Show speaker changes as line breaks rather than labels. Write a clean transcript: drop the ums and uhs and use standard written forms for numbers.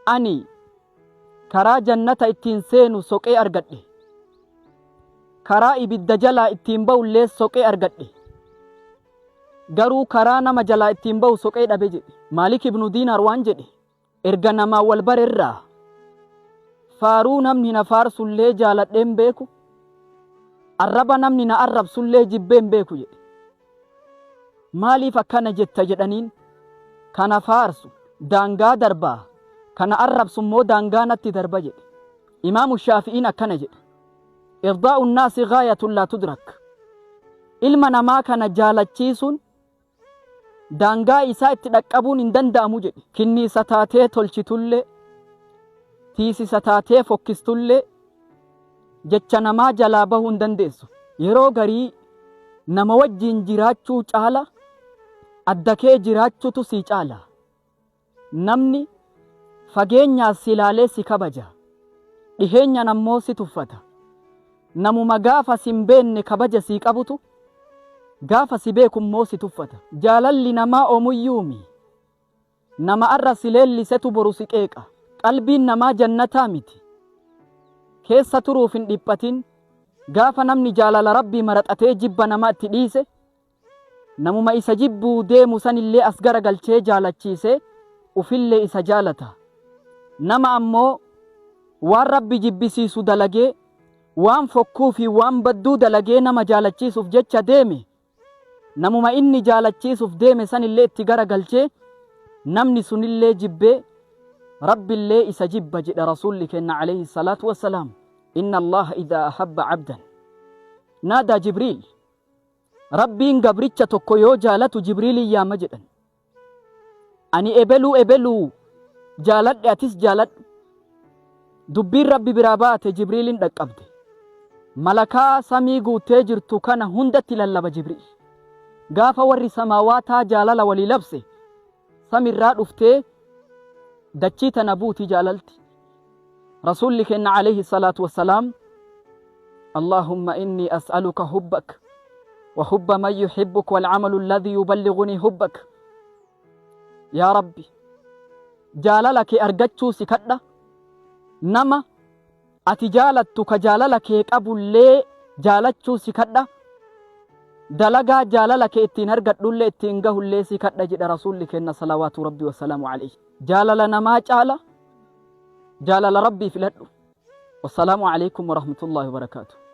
ani karaa jannata ittiin seenu soqee argadhe, karaa ibidda jalaa ittiin ba'ullee soqee argadhe, garuu karaa nama jalaa ittiin ba'u soqee dhabe jedhe. Maalik ibnu Diinaar waan jedhe, erga namaa wal barerraa faaruu namni na faarsullee jaaladheen beeku, arraba namni na arrabsullee jibbeen beeku jedhe. Maaliif akkana jetta jedhaniin, kana faarsu daangaa darbaa, kana arrabsu immoo daangaa natti darba jedhe. Imaamu Shaafi'iin akkana jedhe, irdaa'u nnaasi gaayatun laa tudrak. Ilma namaa kana jaalachiisuun daangaa isaa itti dhaqqabuun hin danda'amu jedhe. Kinniisa taatee tolchitullee, tiisisa taatee fokkistullee jecha namaa jalaa bahuu hin dandeessu. Yeroo garii nama wajjiin jiraachuu caala adda kee jiraachuutu sii caala. Namni fageenyaas si ilaalee si kabaja, dhiheenyan ammoo si tuffata. Namuma gaafa si hin beenne kabaja sii qabutu gaafa si beeku immoo si tuffata. Jaalalli namaa oomuyyuumi, nama arra si leellisetu boru si qeeqa. Qalbiin namaa jannataa miti, keessa turuuf hin dhiphatin. Gaafa namni jaalala rabbii maraxatee jibba namaa itti dhiise, namuma isa jibbuu deemu sanillee as gara galchee jaalachiise ufillee isa jaalata. Nama ammoo waan rabbi jibbisiisu dalagee, waan fokkuu fi waan badduu dalagee nama jaalachiisuuf jecha deeme, namuma inni jaalachiisuuf deeme sanillee itti gara galchee namni sunillee jibbee rabbillee isa jibba jedha rasuulli kenna alayhi salaatu wassalaam. inna allaha idhaa ahabba cabdan naadaa jibriil. Rabbiin gabricha tokko yoo jaalatu jibriilin yaama jedhan. Ani ebeluu jaaladhe atis jaaladhu. Dubbiin rabbi biraa baate jibriilin dhaqqabde. Malakaa samii guutee jirtu kana hundatti lallaba jibriil. Gaafa warri samaawaataa jaalala walii labse, samirraa dhuftee dachii tana buuti jaalalti. Rasuulli kenna alayhi salaatu wassalaam, Allahumma inni as'aluka hubbak وحب من يحبك والعمل الذي يبلغني حبك. يا ربي جاللك أرجتشو سكدة نما أتجالتك جاللك أبو اللي جالتشو سكدة دلقا جاللك اتنرقد للي اتنقه اللي سكدة جد رسولك إن صلوات ربي والسلام عليه. جاللنا ما جالل ربي في الأرض. والسلام عليكم ورحمة الله وبركاته.